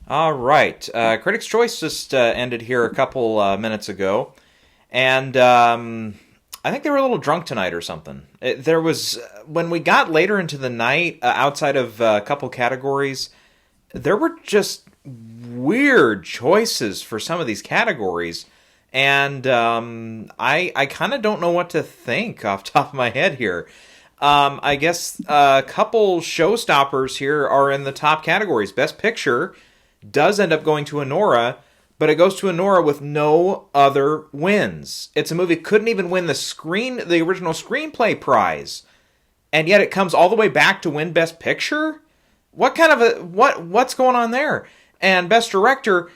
All right. Critics' Choice just ended here a couple minutes ago, and I think they were a little drunk tonight or something. There was when we got later into the night, outside of a couple categories, there were just weird choices for some of these categories, and I kind of don't know what to think off the top of my head here. I guess a couple showstoppers here are in the top categories. Best Picture does end up going to Honora, but it goes to Honora with no other wins. It's a movie couldn't even win the original screenplay prize, and yet it comes all the way back to win Best Picture. What kind of what's going on there? And Best Director,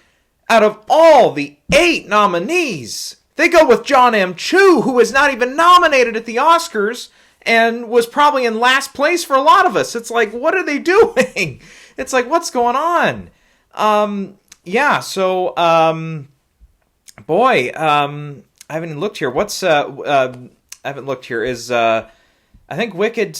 out of all the 8 nominees, they go with John M. Chu, who was not even nominated at the Oscars and was probably in last place for a lot of us. It's like, what are they doing? It's like, what's going on? Yeah, so, boy, I haven't even looked here. I haven't looked here. I think Wicked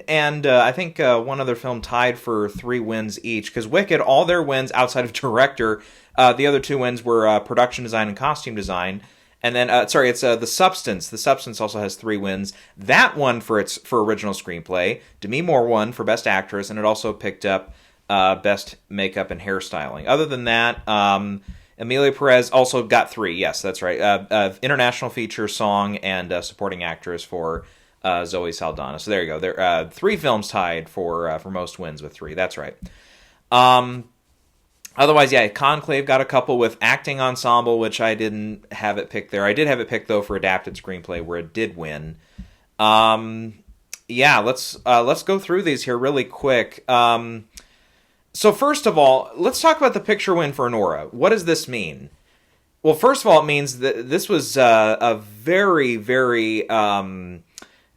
and I think one other film tied for 3 wins each, because Wicked, all their wins outside of director, the other 2 wins were production design and costume design. And then, it's The Substance. The Substance also has 3 wins. That won for original screenplay. Demi Moore won for Best Actress, and it also picked up Best Makeup and Hairstyling. Other than that, Emilia Perez also got 3. Yes, that's right. International Feature, Song, and Supporting Actress for Zoe Saldana. So there you go. There 3 films tied for most wins with 3. That's right. Otherwise, yeah, Conclave got a couple with Acting Ensemble, which I didn't have it picked there. I did have it picked, though, for Adapted Screenplay, where it did win. Yeah, let's go through these here really quick. So first of all, let's talk about the picture win for Nora. What does this mean? Well, first of all, it means that this was a very, very... I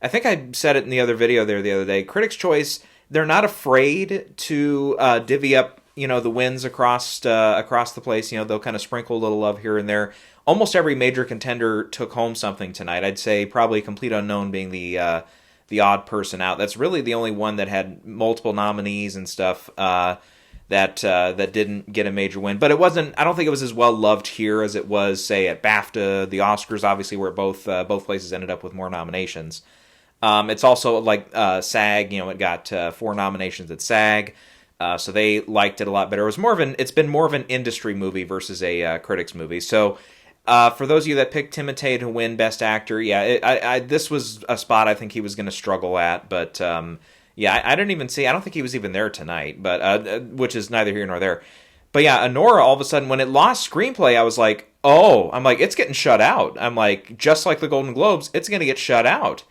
think I said it in the other video there the other day. Critics' Choice, they're not afraid to divvy up, the wins across the place. They'll kind of sprinkle a little love here and there. Almost every major contender took home something tonight. I'd say probably Complete Unknown being the odd person out. That's really the only one that had multiple nominees and stuff that didn't get a major win. But it wasn't. I don't think it was as well loved here as it was, say, at BAFTA, the Oscars, obviously, where both places ended up with more nominations. It's also like SAG. It got 4 nominations at SAG. So they liked it a lot better. It's been more of an industry movie versus a critics movie. So for those of you that picked Timothée to win Best Actor, yeah, this was a spot I think he was going to struggle at. But yeah, I didn't even see. I don't think he was even there tonight. But which is neither here nor there. But yeah, Honora, all of a sudden, when it lost screenplay, I was like, oh, I'm like, it's getting shut out. I'm like, just like the Golden Globes, it's going to get shut out.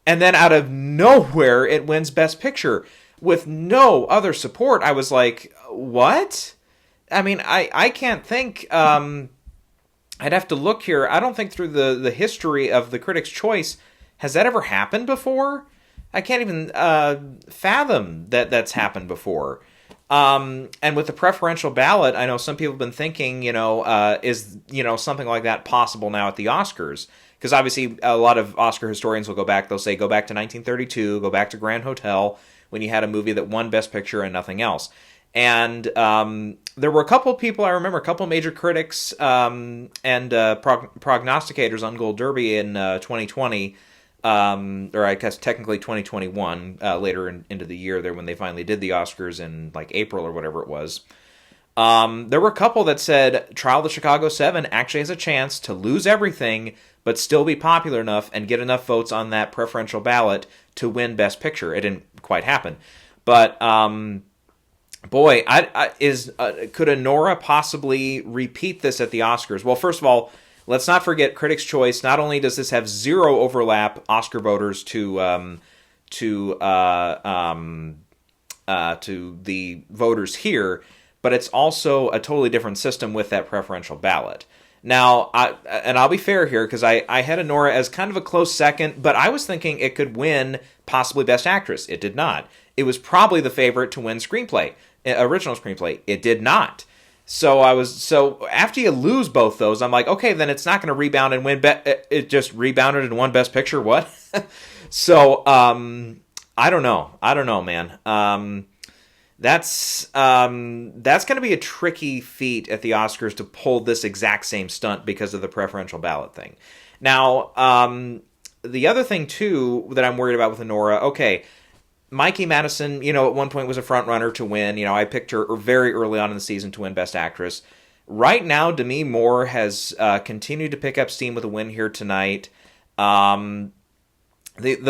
And then out of nowhere, it wins Best Picture with no other support. I was like, what? I mean, I can't think. I'd have to look here. I don't think through the history of the Critics' Choice, has that ever happened before? I can't even fathom that's happened before. And with the preferential ballot, I know some people have been thinking, is something like that possible now at the Oscars? Because obviously a lot of Oscar historians will go back. They'll say, go back to 1932, go back to Grand Hotel, when you had a movie that won Best Picture and nothing else. And there were a couple of people, I remember, a couple of major critics and prognosticators on Gold Derby in 2020, or I guess technically 2021, later into the year there when they finally did the Oscars in like April or whatever it was. There were a couple that said Trial of the Chicago 7 actually has a chance to lose everything but still be popular enough and get enough votes on that preferential ballot to win Best Picture. It didn't quite happen. But, boy, could Honora possibly repeat this at the Oscars? Well, first of all, let's not forget Critics' Choice. Not only does this have 0 overlap Oscar voters to the voters here, but it's also a totally different system with that preferential ballot. Now, I'll be fair here, because I had Honora as kind of a close second, but I was thinking it could win possibly Best Actress. It did not. It was probably the favorite to win screenplay, original screenplay. It did not. So after you lose both those, I'm like, okay, then it's not going to rebound and win. It just rebounded and won Best Picture. What? So I don't know, man. that's going to be a tricky feat at the Oscars to pull this exact same stunt because of the preferential ballot thing. Now, the other thing too that I'm worried about with Honora, okay, Mikey Madison, at one point was a front runner to win. I picked her very early on in the season to win Best Actress. Right now, Demi Moore has continued to pick up steam with a win here tonight. The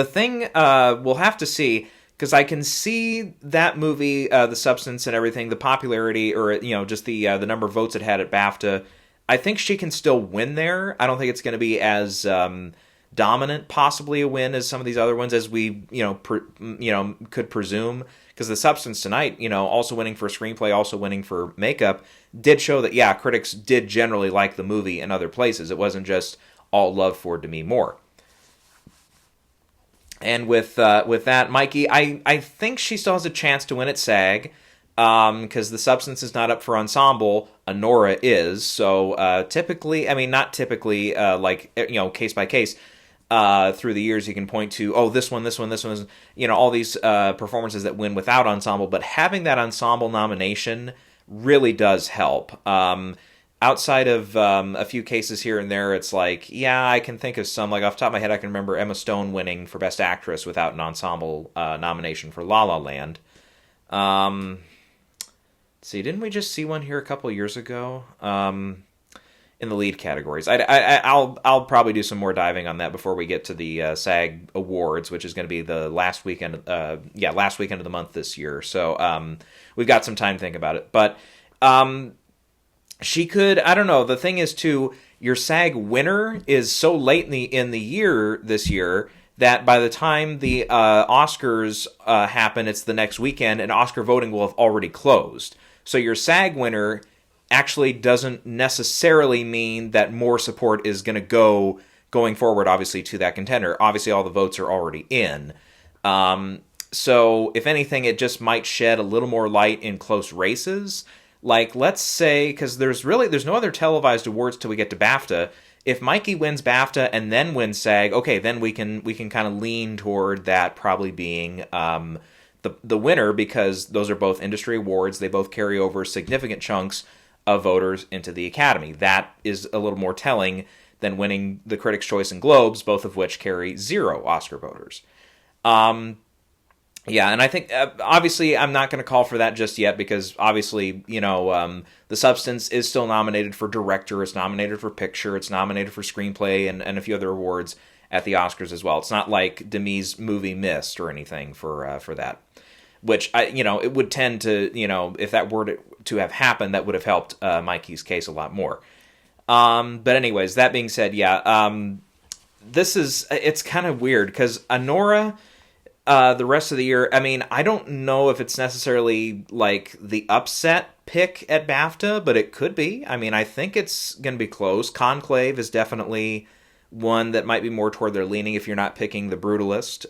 thing we'll have to see, because I can see that movie, The Substance and everything, the popularity, or just the number of votes it had at BAFTA. I think she can still win there. I don't think it's going to be as dominant, possibly a win, as some of these other ones, as we could presume. Because The Substance tonight, also winning for screenplay, also winning for makeup, did show that critics did generally like the movie in other places. It wasn't just all love for Demi Moore. And with that, Mikey, I think she still has a chance to win at SAG, because The Substance is not up for ensemble. Honora is. So typically, not typically, case by case, through the years you can point to, this one, all these performances that win without ensemble. But having that ensemble nomination really does help. Outside of a few cases here and there, it's I can think of some. Off the top of my head, I can remember Emma Stone winning for Best Actress without an ensemble nomination for La La Land. Let's see, didn't we just see one here a couple years ago? In the lead categories. I'll probably do some more diving on that before we get to the SAG Awards, which is going to be the last weekend of the month this year. So we've got some time to think about it. But she could, I don't know. The thing is, too, your SAG winner is so late in the year this year that by the time the Oscars happen, it's the next weekend, and Oscar voting will have already closed. So your SAG winner actually doesn't necessarily mean that more support is going to going forward, obviously, to that contender. Obviously, all the votes are already in. So if anything, it just might shed a little more light in close races. Let's say, because there's no other televised awards till we get to BAFTA. If Mikey wins BAFTA and then wins SAG, okay, then we can kind of lean toward that probably being the winner, because those are both industry awards. They both carry over significant chunks of voters into the Academy. That is a little more telling than winning the Critics' Choice and Globes, both of which carry 0 Oscar voters. And I think, obviously, I'm not going to call for that just yet, because, obviously, The Substance is still nominated for Director, it's nominated for Picture, it's nominated for Screenplay, and a few other awards at the Oscars as well. It's not like Demi's movie missed or anything for that. Which, it would tend to, if that were to have happened, that would have helped Mikey's case a lot more. But anyways, that being said, it's kind of weird, because Honora, the rest of the year, I don't know if it's necessarily, the upset pick at BAFTA, but it could be. I think it's going to be close. Conclave is definitely one that might be more toward their leaning if you're not picking The Brutalist.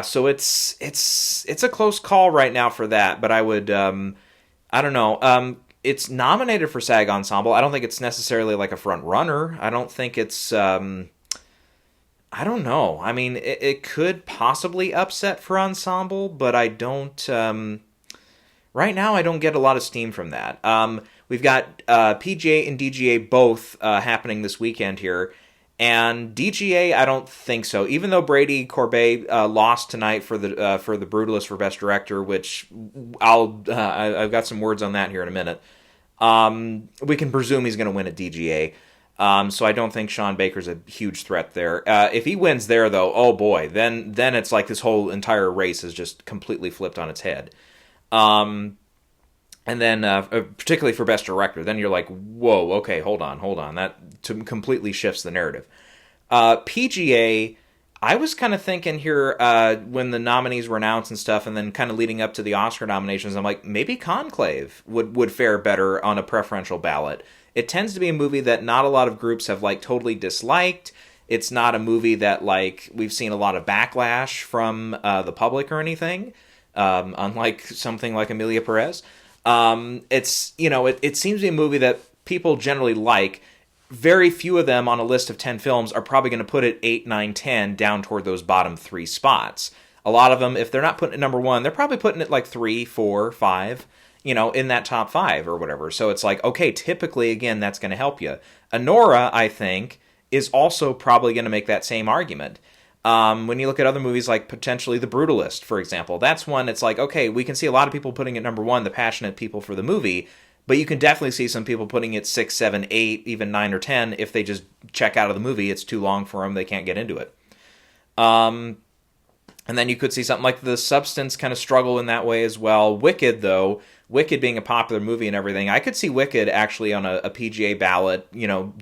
So it's a close call right now for that, but I would, I don't know. It's nominated for SAG Ensemble. I don't think it's necessarily a front runner. I don't think it's, I don't know. It could possibly upset for Ensemble, but I don't, right now I don't get a lot of steam from that. We've got PGA and DGA both happening this weekend here. And DGA, I don't think so. Even though Brady Corbet lost tonight for the Brutalist for Best Director, which I've got some words on that here in a minute. We can presume he's going to win at DGA. So I don't think Sean Baker's a huge threat there. If he wins there, though, oh boy, then it's this whole entire race is just completely flipped on its head. And then, particularly for Best Director, then you're whoa, okay, hold on. That completely shifts the narrative. PGA, I was kind of thinking here when the nominees were announced and stuff, and then kind of leading up to the Oscar nominations, I'm maybe Conclave would fare better on a preferential ballot. It tends to be a movie that not a lot of groups have totally disliked. It's not a movie that we've seen a lot of backlash from the public or anything, unlike something like Emilia Perez. It's, it seems to be a movie that people generally like. Very few of them on a list of 10 films are probably going to put it 8, 9, 10 down toward those bottom 3 spots. A lot of them, if they're not putting it number one, they're probably putting it like 3, 4, 5, in that top 5 or whatever. So it's like, okay, typically, again, that's going to help you. Anora, I think, is also probably going to make that same argument. When you look at other movies like potentially The Brutalist, for example, that's one it's like, okay, we can see a lot of people putting it number one, the passionate people for the movie, but you can definitely see some people putting it 6, 7, 8, even 9 or 10 if they just check out of the movie. It's too long for them. They can't get into it. And then you could see something like The Substance kind of struggle in that way as well. Wicked, though, Wicked being a popular movie and everything, I could see Wicked actually on a PGA ballot,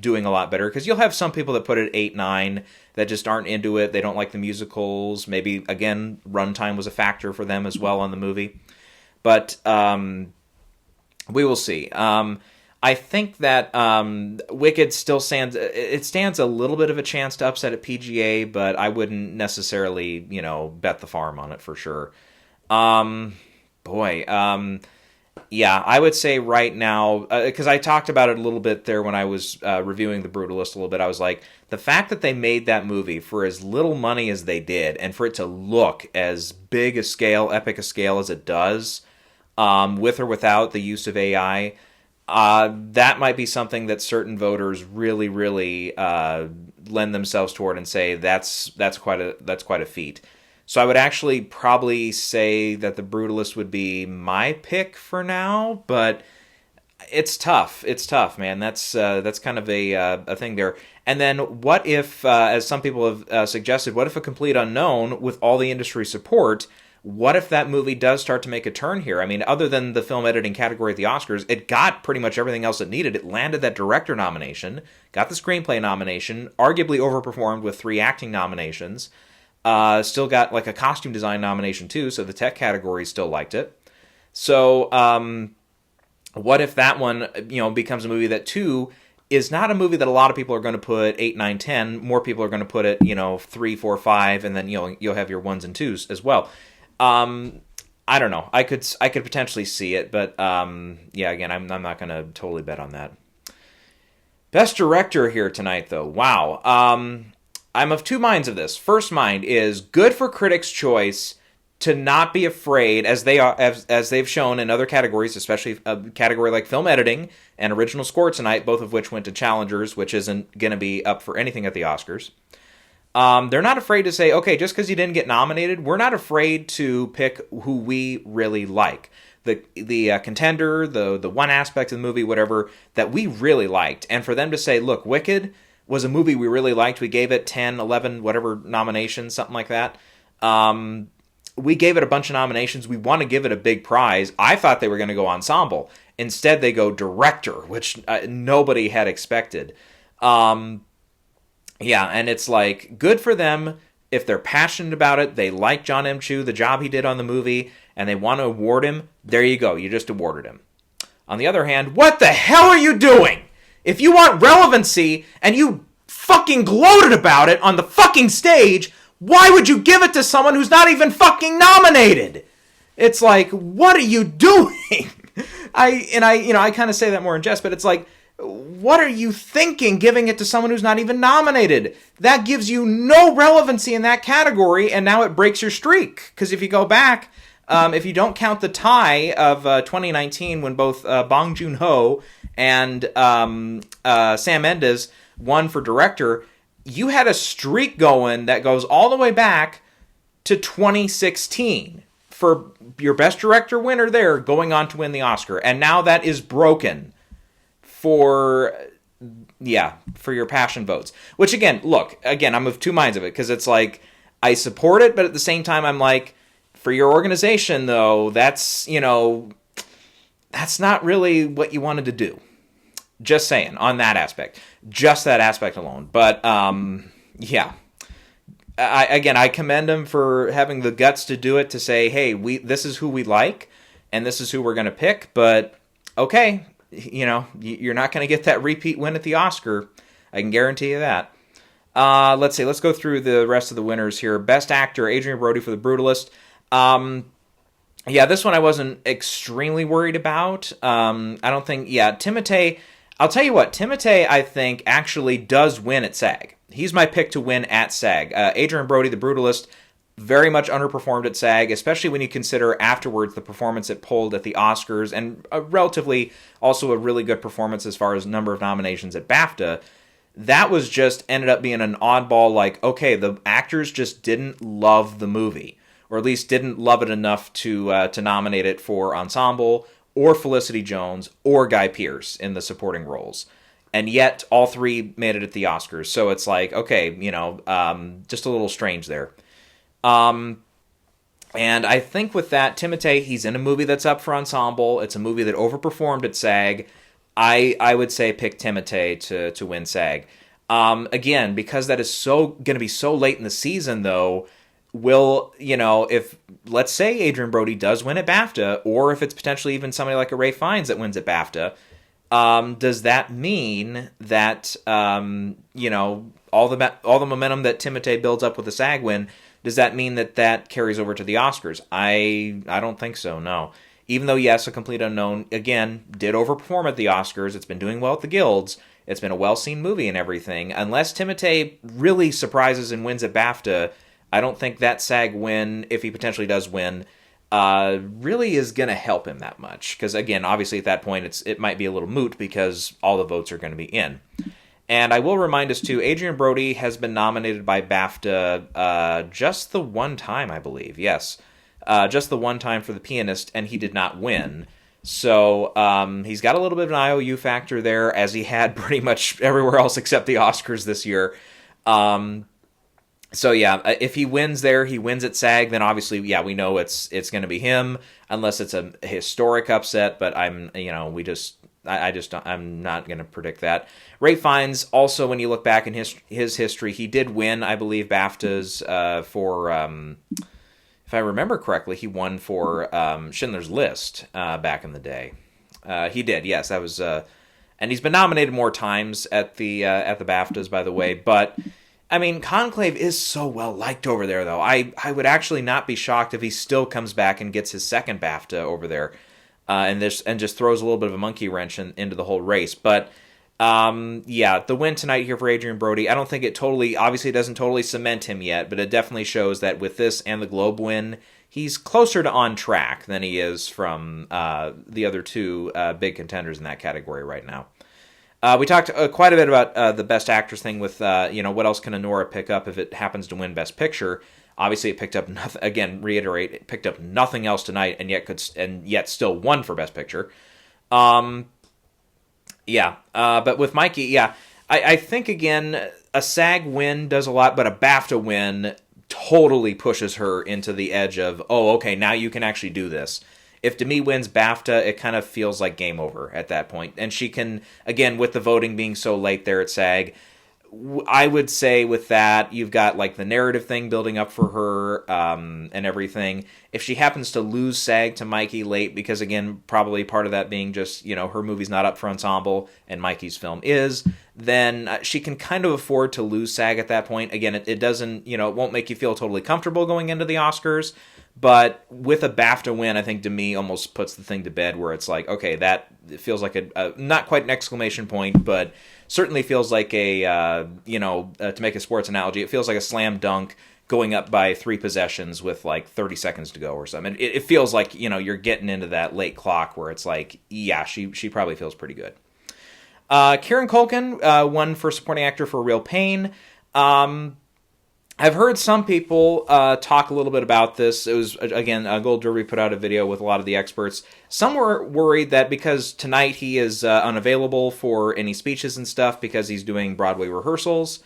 doing a lot better, because you'll have some people that put it 8, 9 that just aren't into it. They don't like the musicals. Maybe, again, runtime was a factor for them as well on the movie. But we will see. I think that Wicked still stands a little bit of a chance to upset at PGA, but I wouldn't necessarily, bet the farm on it for sure. Yeah, I would say right now, because I talked about it a little bit there when I was reviewing The Brutalist a little bit, I was like, the fact that they made that movie for as little money as they did, and for it to look as big a scale, epic a scale as it does, with or without the use of AI, that might be something that certain voters really, really lend themselves toward and say that's quite a feat. So I would actually probably say that The Brutalist would be my pick for now, but it's tough. It's tough, man. That's kind of a thing there. And then what if, as some people have suggested, what if A Complete Unknown, with all the industry support, what if that movie does start to make a turn here? I mean, other than the film editing category at the Oscars, it got pretty much everything else it needed. It landed that director nomination, got the screenplay nomination, arguably overperformed with 3 acting nominations, still got like a costume design nomination too, so the tech category still liked it. So what if that one, becomes a movie that too is not a movie that a lot of people are going to put 8, 9, 10. More people are going to put it, 3, 4, 5, and then you'll have your 1s and 2s as well. I don't know. I could potentially see it, but again, I'm not going to totally bet on that. Best director here tonight, though. Wow. I'm of two minds of this. First mind is good for Critics' Choice to not be afraid, as they've shown in other categories, especially a category like film editing and original score tonight, both of which went to challengers, which isn't going to be up for anything at the Oscars. They're not afraid to say, okay, just because you didn't get nominated, we're not afraid to pick who we really like. The contender, the one aspect of the movie, whatever, that we really liked. And for them to say, look, Wicked was a movie we really liked. We gave it 10, 11, whatever nominations, something like that. We gave it a bunch of nominations. We want to give it a big prize. I thought they were going to go ensemble. Instead, they go director, which nobody had expected. And it's like, good for them. If they're passionate about it, they like John M. Chu, the job he did on the movie, and they want to award him, there you go. You just awarded him. On the other hand, what the hell are you doing? If you want relevancy and you fucking gloated about it on the fucking stage, why would you give it to someone who's not even fucking nominated? It's like, what are you doing? I kind of say that more in jest, but it's like, what are you thinking giving it to someone who's not even nominated? That gives you no relevancy in that category, and now it breaks your streak. Because if you go back, if you don't count the tie of 2019 when both Bong Joon-ho and Sam Mendes won for director, you had a streak going that goes all the way back to 2016 for your best director winner there going on to win the Oscar. And now that is broken for your passion votes. Which again, I'm of two minds of it, because it's like, I support it, but at the same time I'm like, for your organization though, that's not really what you wanted to do. Just saying, on that aspect. Just that aspect alone. But, I commend him for having the guts to do it, to say, hey, this is who we like, and this is who we're going to pick, but, okay, you're not going to get that repeat win at the Oscar. I can guarantee you that. Let's see, let's go through the rest of the winners here. Best Actor, Adrien Brody for The Brutalist. This one I wasn't extremely worried about. I don't think, Timothée... I'll tell you what, Timothée, I think, actually does win at SAG. He's my pick to win at SAG. Adrien Brody, The Brutalist, very much underperformed at SAG, especially when you consider afterwards the performance it pulled at the Oscars, and relatively also a really good performance as far as number of nominations at BAFTA. That was just ended up being an oddball, like, okay, the actors just didn't love the movie, or at least didn't love it enough to nominate it for ensemble, or Felicity Jones, or Guy Pearce in the supporting roles. And yet, all three made it at the Oscars. So it's like, okay, just a little strange there. And I think with that, Timothée, he's in a movie that's up for ensemble. It's a movie that overperformed at SAG. I would say pick Timothée to win SAG. Again, because that is going to be so late in the season, though, if, let's say Adrien Brody does win at BAFTA, or if it's potentially even somebody like a Ralph Fiennes that wins at BAFTA, does that mean that, all the momentum that Timothée builds up with the SAG win, does that mean that carries over to the Oscars? I don't think so, no. Even though, yes, A Complete Unknown, again, did overperform at the Oscars, it's been doing well at the Guilds, it's been a well-seen movie and everything, unless Timothée really surprises and wins at BAFTA, I don't think that SAG win, if he potentially does win, really is going to help him that much. Because, again, obviously at that point, it might be a little moot because all the votes are going to be in. And I will remind us, too, Adrien Brody has been nominated by BAFTA just the one time, I believe. Yes, just the one time for The Pianist, and he did not win. So he's got a little bit of an IOU factor there, as he had pretty much everywhere else except the Oscars this year. So yeah, if he wins there, he wins at SAG, then obviously, yeah, we know it's going to be him, unless it's a historic upset. But I'm not going to predict that. Ralph Fiennes, also, when you look back in his history, he did win, I believe, BAFTAs for, if I remember correctly, he won for Schindler's List back in the day. He did, yes, that was, and he's been nominated more times at the BAFTAs, by the way, but. I mean, Conclave is so well liked over there, though. I would actually not be shocked if he still comes back and gets his second BAFTA over there, and just throws a little bit of a monkey wrench into the whole race. But the win tonight here for Adrien Brody, I don't think obviously it doesn't totally cement him yet, but it definitely shows that with this and the Globe win, he's closer to on track than he is from the other two big contenders in that category right now. We talked quite a bit about the Best Actress thing with, what else can Anora pick up if it happens to win Best Picture. Obviously, it picked up nothing. Again, reiterate, it picked up nothing else tonight, and yet still won for Best Picture. But with Mikey, I think again a SAG win does a lot, but a BAFTA win totally pushes her into the edge of, oh, okay, now you can actually do this. If Demi wins BAFTA, it kind of feels like game over at that point. And she can, again, with the voting being so late there at SAG, I would say with that, you've got like the narrative thing building up for her and everything. If she happens to lose SAG to Mikey late, because again, probably part of that being just, her movie's not up for ensemble and Mikey's film is, then she can kind of afford to lose SAG at that point. Again, it doesn't, it won't make you feel totally comfortable going into the Oscars. But with a BAFTA win, I think Demi almost puts the thing to bed where it's like, okay, that feels like a not quite an exclamation point, but certainly feels like to make a sports analogy, it feels like a slam dunk going up by 3 possessions with like 30 seconds to go or something. It feels like, you're getting into that late clock where it's like, yeah, she probably feels pretty good. Kieran Culkin won for supporting actor for Real Pain. I've heard some people talk a little bit about this. It was, again, Gold Derby put out a video with a lot of the experts. Some were worried that because tonight he is unavailable for any speeches and stuff because he's doing Broadway rehearsals.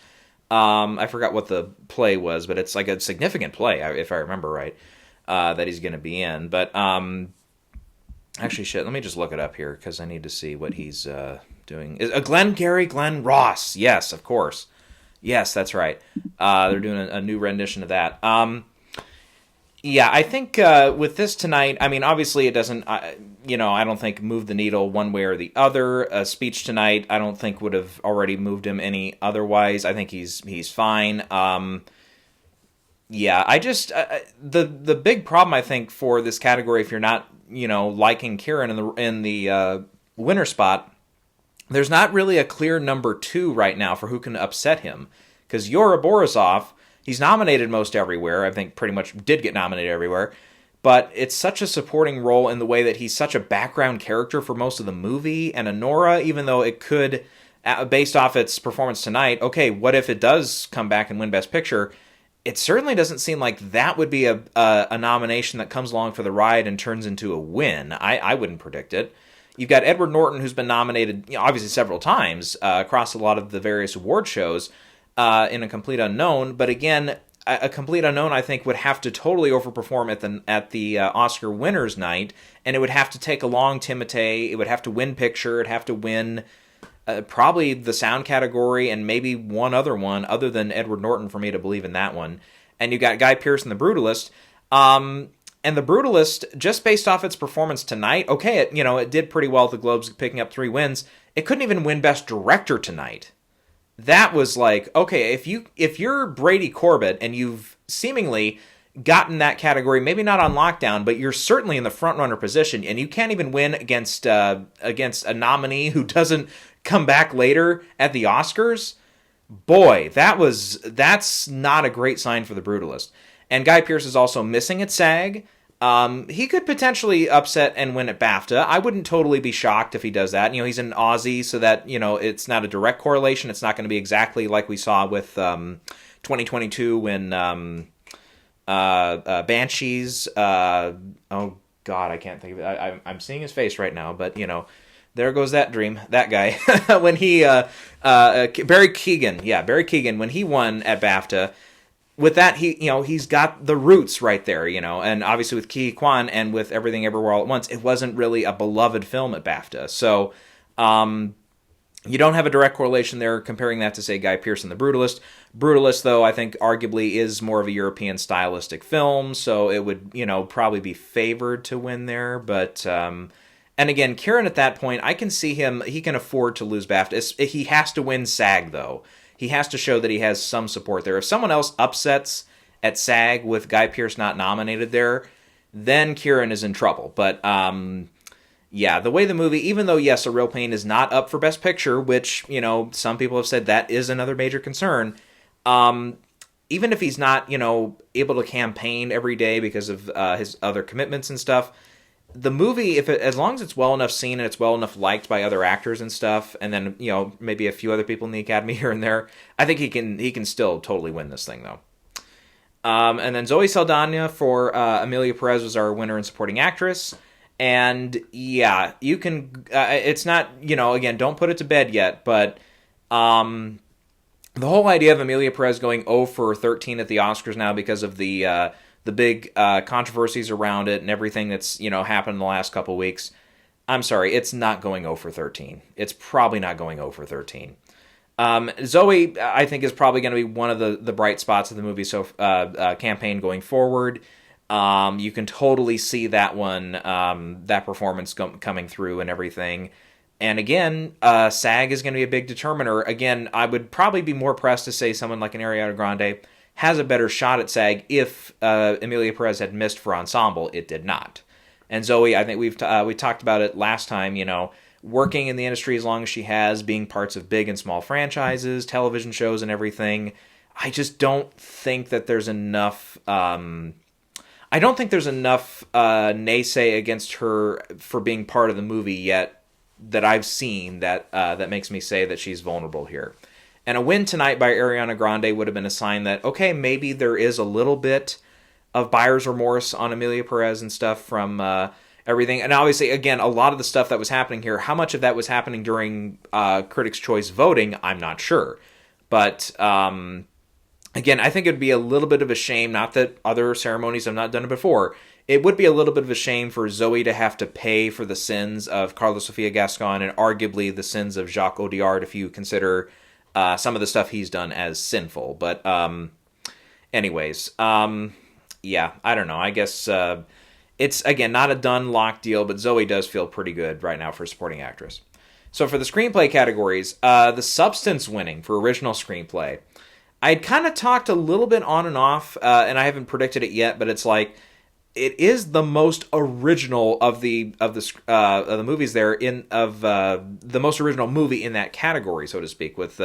I forgot what the play was, but it's like a significant play, if I remember right, that he's going to be in. But actually, let me just look it up here because I need to see what he's doing. Glenn Ross. Yes, of course. Yes, that's right. They're doing a new rendition of that. I think with this tonight, I mean, obviously it doesn't, I don't think move the needle one way or the other. A speech tonight, I don't think would have already moved him any otherwise. I think he's fine. I just, the big problem, I think, for this category, if you're not, liking Kieran in the winner spot, there's not really a clear number 2 right now for who can upset him. Because Yora Borisov He's nominated most everywhere. I think pretty much did get nominated everywhere. But it's such a supporting role in the way that he's such a background character for most of the movie. And Honora, even though it could, based off its performance tonight, okay, what if it does come back and win Best Picture? It certainly doesn't seem like that would be a nomination that comes along for the ride and turns into a win. I wouldn't predict it. You've got Edward Norton, who's been nominated, obviously several times across a lot of the various award shows in A Complete Unknown. But again, A Complete Unknown, I think, would have to totally overperform at the Oscar winners' night, and it would have to take along Timothée. It would have to win picture. It'd have to win probably the sound category and maybe one other one other than Edward Norton for me to believe in that one. And you got Guy Pearce in The Brutalist. And The Brutalist, just based off its performance tonight, okay, it did pretty well at the Globes, picking up 3 wins. It couldn't even win Best Director tonight. That was like, okay, if you're Brady Corbett and you've seemingly gotten that category, maybe not on lockdown, but you're certainly in the front runner position, and you can't even win against a nominee who doesn't come back later at the Oscars, boy, that's not a great sign for The Brutalist. And Guy Pearce is also missing at SAG. He could potentially upset and win at BAFTA. I wouldn't totally be shocked if he does that. He's an Aussie, so that, it's not a direct correlation. It's not going to be exactly like we saw with 2022 when Banshees. Oh, God, I can't think of it. I'm seeing his face right now, but, there goes that dream, that guy. When he, Barry Keoghan, when he won at BAFTA, with that, he's got the roots right there, and obviously with Ke Quan and with Everything Everywhere All at Once, it wasn't really a beloved film at BAFTA. So, you don't have a direct correlation there comparing that to, say, Guy Pearce and The Brutalist. Brutalist, though, I think arguably is more of a European stylistic film, so it would, probably be favored to win there, but, and again, Kieran at that point, I can see he can afford to lose BAFTA. He has to win SAG, though. He has to show that he has some support there. If someone else upsets at SAG with Guy Pearce not nominated there, then Kieran is in trouble. But, the way the movie, even though, yes, A Real Pain is not up for Best Picture, which, some people have said that is another major concern, even if he's not, able to campaign every day because of his other commitments and stuff, the movie, as long as it's well enough seen and it's well enough liked by other actors and stuff, and then maybe a few other people in the Academy here and there, I think he can still totally win this thing though. And then Zoe Saldana for Emilia Perez was our winner in supporting actress, and yeah, you can. It's not again, don't put it to bed yet, but the whole idea of Emilia Perez going 0 for 13 at the Oscars now because of the big controversies around it and everything that's, happened in the last couple weeks. I'm sorry, it's not going 0 for 13. It's probably not going 0 for 13. Zoe, I think, is probably going to be one of the bright spots of the movie campaign going forward. You can totally see that one, that performance coming through and everything. And again, SAG is going to be a big determiner. Again, I would probably be more pressed to say someone like an Ariana Grande has a better shot at SAG if Emilia Perez had missed for ensemble. It did not. And Zoe, I think we talked about it last time, working in the industry as long as she has, being parts of big and small franchises, television shows and everything. I just don't think that there's enough naysay against her for being part of the movie yet that I've seen that makes me say that she's vulnerable here. And a win tonight by Ariana Grande would have been a sign that, okay, maybe there is a little bit of buyer's remorse on Emilia Perez and stuff from everything. And obviously, again, a lot of the stuff that was happening here, how much of that was happening during Critics' Choice voting, I'm not sure. But, again, I think it would be a little bit of a shame, not that other ceremonies have not done it before, it would be a little bit of a shame for Zoe to have to pay for the sins of Carlos Sofia Gascon and arguably the sins of Jacques Audiard if you consider some of the stuff he's done as sinful. But anyways, yeah, I don't know. I guess it's, again, not a done lock deal, but Zoe does feel pretty good right now for supporting actress. So for the screenplay categories, the Substance winning for original screenplay. I'd kind of talked a little bit on and off, and I haven't predicted it yet, but it's like, it is the most original of the movies there the most original movie in that category, so to speak, with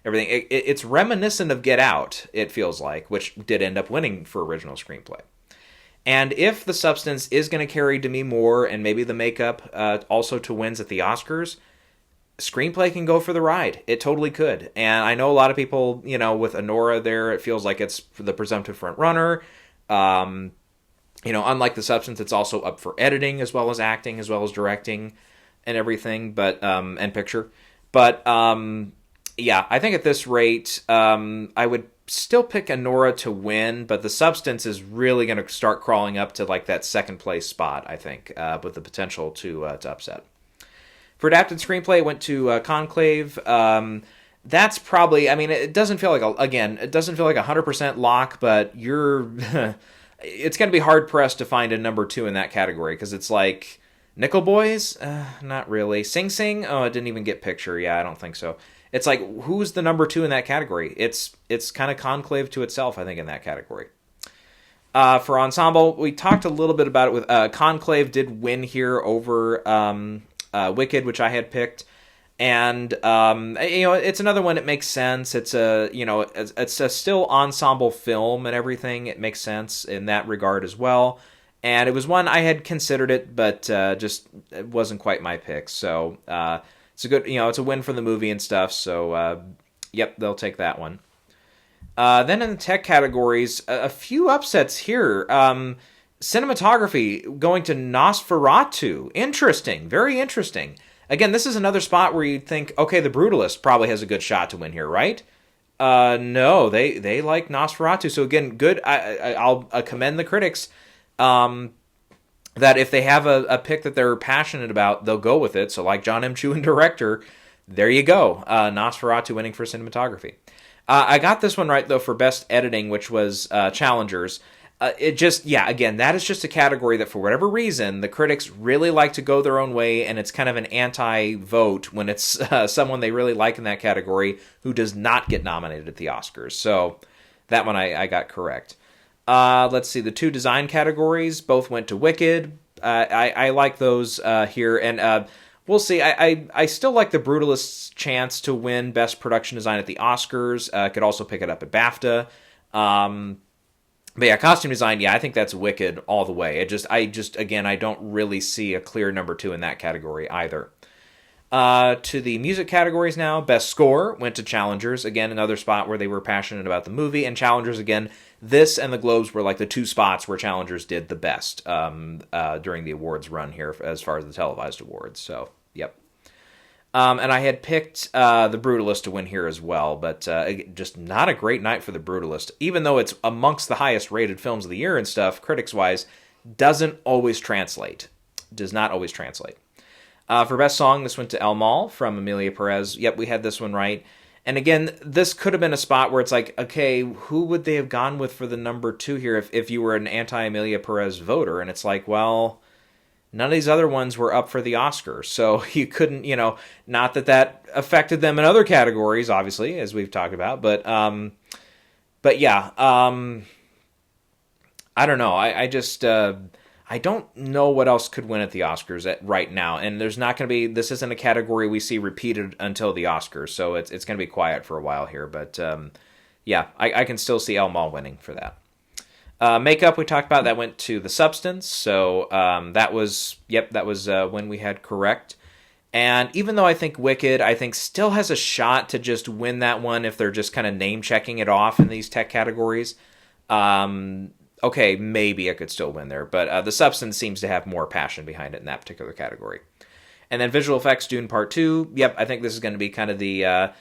everything. It's reminiscent of Get Out, it feels like, which did end up winning for original screenplay. And if The Substance is going to carry Demi Moore and maybe the makeup also to wins at the Oscars, screenplay can go for the ride. It totally could. And I know a lot of people, with Anora there, it feels like it's the presumptive front runner. Unlike The Substance, it's also up for editing as well as acting, as well as directing and everything, but and picture. But yeah, I think at this rate, I would still pick Anora to win, but The Substance is really going to start crawling up to like that second place spot, I think, with the potential to upset. For adapted screenplay, it went to Conclave. That's probably, it doesn't feel like, it doesn't feel like 100% lock, but it's going to be hard-pressed to find a number 2 in that category, because it's like, Nickel Boys? Not really. Sing Sing? Oh, it didn't even get picture. Yeah, I don't think so. It's like, who's the number 2 in that category? It's kind of Conclave to itself, I think, in that category. For ensemble, we talked a little bit about it with Conclave did win here over Wicked, which I had picked. And, it's another one that makes sense. It's it's a still ensemble film and everything. It makes sense in that regard as well. And it was one I had considered it, but just it wasn't quite my pick. So it's a good, it's a win for the movie and stuff. So, yep, they'll take that one. Then in the tech categories, a few upsets here. Cinematography going to Nosferatu. Interesting. Very interesting. Again, this is another spot where you'd think, okay, The Brutalist probably has a good shot to win here, right? No, they like Nosferatu. So again, good. I'll commend the critics that if they have a pick that they're passionate about, they'll go with it. So like John M. Chu and director, there you go. Nosferatu winning for cinematography. I got this one right, though, for best editing, which was Challengers. Again, that is just a category that for whatever reason, the critics really like to go their own way, and it's kind of an anti-vote when it's someone they really like in that category who does not get nominated at the Oscars. So that one I got correct. Let's see, the 2 design categories both went to Wicked. I like those here, and we'll see. I still like The Brutalist's chance to win Best Production Design at the Oscars. Could also pick it up at BAFTA. But yeah, costume design, I think that's Wicked all the way. I don't really see a clear number 2 in that category either. To the music categories now, Best Score went to Challengers. Again, another spot where they were passionate about the movie. And Challengers, again, this and the Globes were like the 2 spots where Challengers did the best during the awards run here as far as the televised awards. So, yep. And I had picked The Brutalist to win here as well, but just not a great night for The Brutalist. Even though it's amongst the highest rated films of the year and stuff, critics-wise, doesn't always translate. Does not always translate. For Best Song, this went to El Mal from Emilia Perez. Yep, we had this one right. And again, this could have been a spot where it's like, okay, who would they have gone with for the number 2 here if you were an anti-Emilia Perez voter? And it's like, well, none of these other ones were up for the Oscars. So you couldn't, not that affected them in other categories, obviously, as we've talked about. But yeah, I don't know. I just... I don't know what else could win at the Oscars right now, and there's not going to be. This isn't a category we see repeated until the Oscars, so it's going to be quiet for a while here. But yeah, I can still see El Mal winning for that. Makeup we talked about, that went to The Substance, so that was when we had correct. And even though I think Wicked, still has a shot to just win that one if they're just kind of name checking it off in these tech categories. Okay, maybe I could still win there, but The Substance seems to have more passion behind it in that particular category. And then visual effects, Dune Part 2. Yep, I think this is going to be kind of the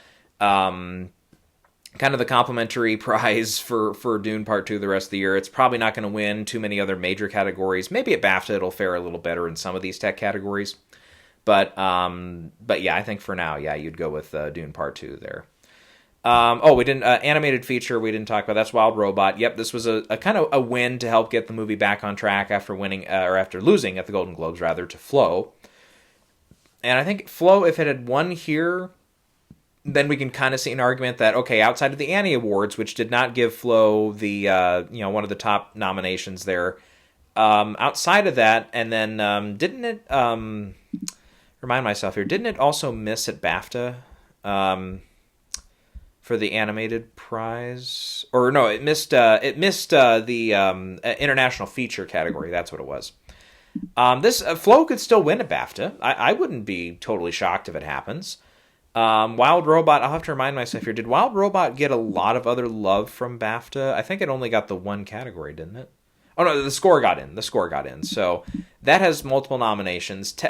complimentary prize for Dune Part 2 the rest of the year. It's probably not going to win too many other major categories. Maybe at BAFTA it'll fare a little better in some of these tech categories. But yeah, I think for now, you'd go with Dune Part 2 there. We didn't animated feature. We didn't talk about. That's Wild Robot. Yep, this was a kind of a win to help get the movie back on track after winning or after losing at the Golden Globes rather to Flow. And I think Flow, if it had won here, then we can kind of see an argument that okay, outside of the Annie Awards, which did not give Flow the one of the top nominations there, outside of that, and then didn't it remind myself here? Didn't it also miss at BAFTA? for the animated prize, or no, it missed the international feature category. That's what it was. This Flo could still win a BAFTA. I wouldn't be totally shocked if it happens. Wild Robot, I'll have to remind myself here, did Wild Robot get a lot of other love from BAFTA? I think it only got the one category, didn't it? Oh no, the score got in. So that has multiple nominations. Flow,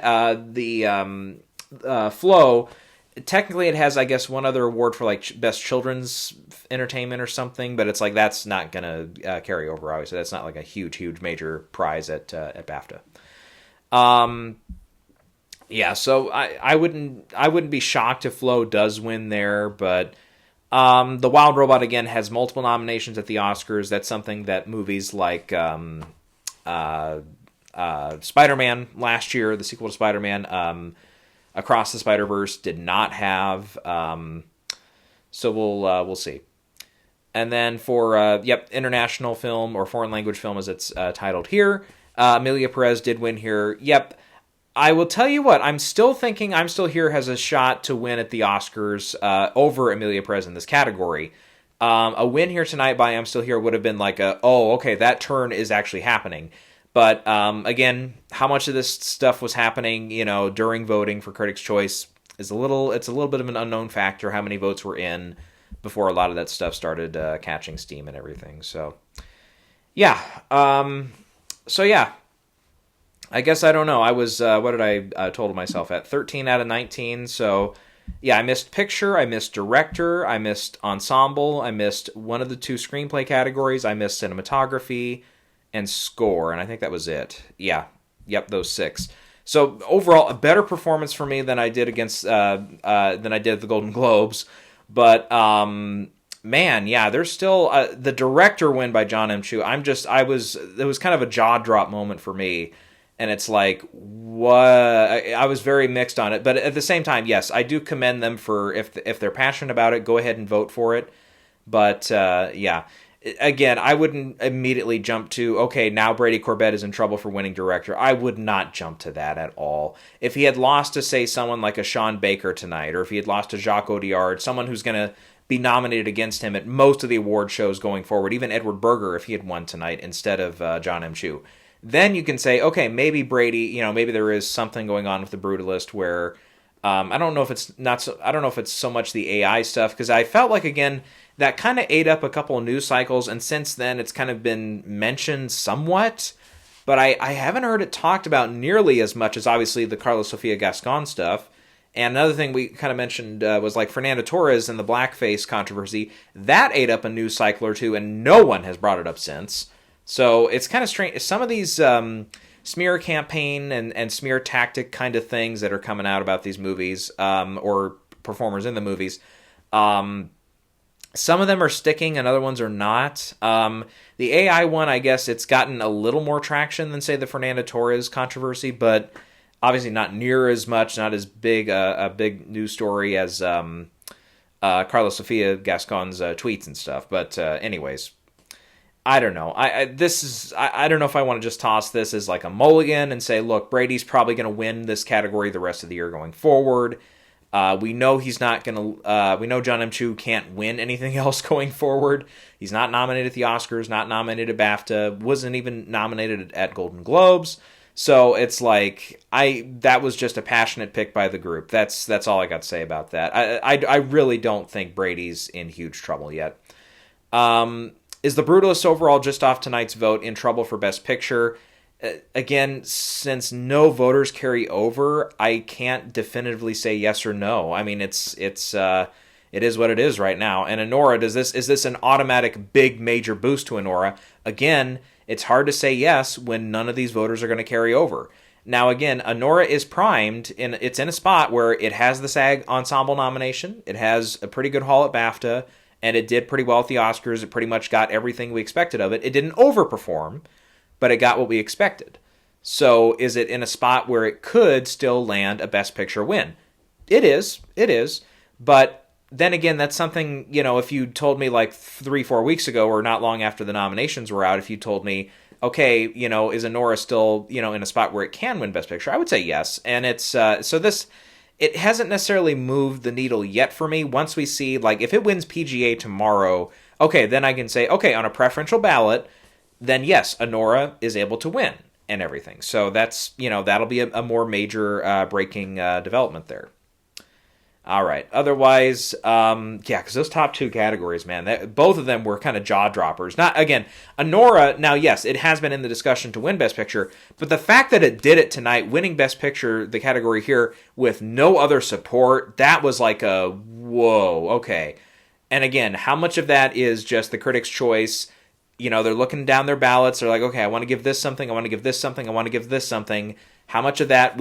technically it has, I guess, one other award for like best children's entertainment or something, but it's like that's not gonna carry over. Obviously, that's not like a huge major prize at BAFTA. Yeah, so I wouldn't be shocked if Flo does win there, but the Wild Robot again has multiple nominations at the Oscars. That's something that movies like Spider-Man last year, the sequel to Spider-Man, Across the Spider-Verse, did not have. So we'll see. And then for international film or foreign language film as it's titled here, Emilia Perez did win here. Yep. I will tell you what, I'm still thinking I'm Still Here has a shot to win at the Oscars over Emilia Perez in this category. A win here tonight by I'm Still Here would have been like okay, that turn is actually happening. But again, how much of this stuff was happening, during voting for Critics' Choice it's a little bit of an unknown factor, how many votes were in before a lot of that stuff started catching steam and everything. So, yeah. I guess I don't know. I was, what did I total myself at? 13 out of 19. So, yeah, I missed picture, I missed director, I missed ensemble, I missed one of the two screenplay categories, I missed cinematography and score, and I think that was it. Yeah, yep, those 6. So overall, a better performance for me than I did against than I did at the Golden Globes. But man, yeah, there's still the director win by John M. Chu. It was kind of a jaw drop moment for me. And it's like, what? I was very mixed on it. But at the same time, yes, I do commend them for, if they're passionate about it, go ahead and vote for it. But, yeah. Again, I wouldn't immediately jump to, okay, now Brady Corbett is in trouble for winning director. I would not jump to that at all. If he had lost to, say, someone like a Sean Baker tonight, or if he had lost to Jacques Audiard, someone who's going to be nominated against him at most of the award shows going forward, even Edward Berger if he had won tonight instead of John M. Chu, then you can say, okay, maybe Brady, maybe there is something going on with the Brutalist where I don't know if it's so much the AI stuff, because I felt like, again, that kind of ate up a couple of news cycles, and since then it's kind of been mentioned somewhat, but I haven't heard it talked about nearly as much as obviously the Carlos Sofia Gascon stuff. And another thing we kind of mentioned was like Fernando Torres and the blackface controversy. That ate up a news cycle or two, and no one has brought it up since. So it's kind of strange. Some of these smear campaign and smear tactic kind of things that are coming out about these movies or performers in the movies, some of them are sticking and other ones are not. The AI one, I guess it's gotten a little more traction than, say, the Fernando Torres controversy, but obviously not near as much, not as big a big news story as Carlos Sofia Gascon's tweets and stuff. But anyways, I don't know. I don't know if I want to just toss this as like a mulligan and say, look, Brady's probably going to win this category the rest of the year going forward. We know he's not going to. We know John M. Chu can't win anything else going forward. He's not nominated at the Oscars, not nominated at BAFTA, wasn't even nominated at Golden Globes. So it's like that was just a passionate pick by the group. That's all I got to say about that. I really don't think Brady's in huge trouble yet. Is The Brutalist overall, just off tonight's vote, in trouble for Best Picture? Again, since no voters carry over, I can't definitively say yes or no. I mean, it is what it is right now. And Anora, is this an automatic big major boost to Anora? Again, it's hard to say yes when none of these voters are going to carry over. Now, again, Anora is primed, it's in a spot where it has the SAG Ensemble nomination, it has a pretty good haul at BAFTA, and it did pretty well at the Oscars. It pretty much got everything we expected of it. It didn't overperform, but it got what we expected. So is it in a spot where it could still land a Best Picture win? It is. But then again, that's something, if you told me like 3-4 weeks ago, or not long after the nominations were out, if you told me, okay, is Anora still, in a spot where it can win Best Picture, I would say yes. And it's, so this, it hasn't necessarily moved the needle yet for me. Once we see, like, if it wins PGA tomorrow, okay, then I can say, okay, on a preferential ballot, then yes, Honora is able to win and everything. So that's, that'll be a more major breaking development there. All right. Otherwise, because those top two categories, man, both of them were kind of jaw droppers. Not again, Honora. Now, yes, it has been in the discussion to win Best Picture, but the fact that it did it tonight, winning Best Picture, the category here with no other support, that was like a whoa. Okay. And again, how much of that is just the critics' choice? They're looking down their ballots. They're like, okay, I want to give this something. I want to give this something. I want to give this something. How much of that,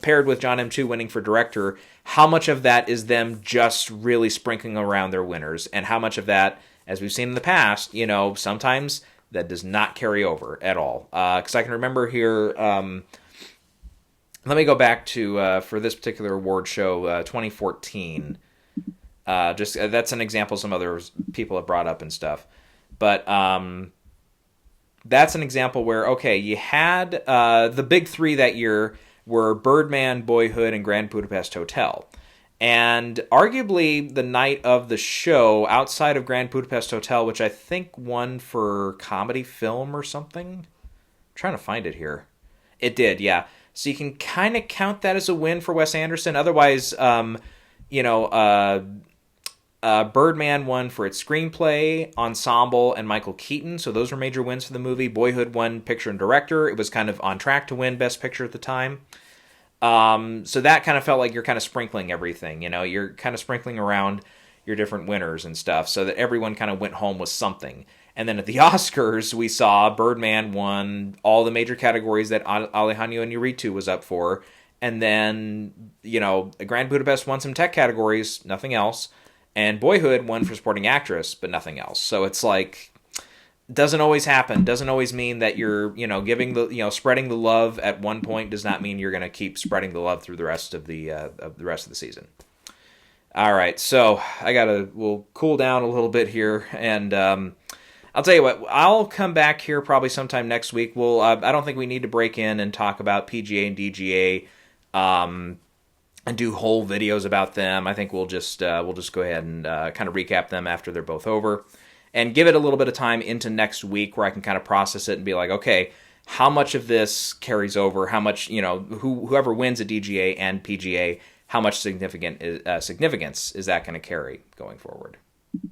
paired with John M2 winning for director, how much of that is them just really sprinkling around their winners? And how much of that, as we've seen in the past, sometimes that does not carry over at all? Because I can remember here, let me go back to, for this particular award show, 2014. That's an example some other people have brought up and stuff. But that's an example where, okay, you had the big three that year were Birdman, Boyhood, and Grand Budapest Hotel. And arguably the night of the show, outside of Grand Budapest Hotel, which I think won for comedy film or something. I'm trying to find it here. It did, yeah. So you can kind of count that as a win for Wes Anderson. Otherwise, Birdman won for its screenplay, ensemble, and Michael Keaton. So those were major wins for the movie. Boyhood won picture and director. It was kind of on track to win Best Picture at the time. So that kind of felt like you're kind of sprinkling everything. You're kind of sprinkling around your different winners and stuff so that everyone kind of went home with something. And then at the Oscars, we saw Birdman won all the major categories that Alejandro Iñárritu was up for. And then, Grand Budapest won some tech categories, nothing else. And Boyhood won for supporting actress, but nothing else. So it's like, doesn't always happen. Doesn't always mean that you're, giving the, spreading the love at one point does not mean you're going to keep spreading the love through the rest of the season. All right, so we'll cool down a little bit here, and I'll tell you what, I'll come back here probably sometime next week. I don't think we need to break in and talk about PGA and DGA. And do whole videos about them. I think we'll just go ahead and kind of recap them after they're both over, and give it a little bit of time into next week where I can kind of process it and be like, okay, how much of this carries over? How much, whoever wins at DGA and PGA, how much significance is that going to carry going forward?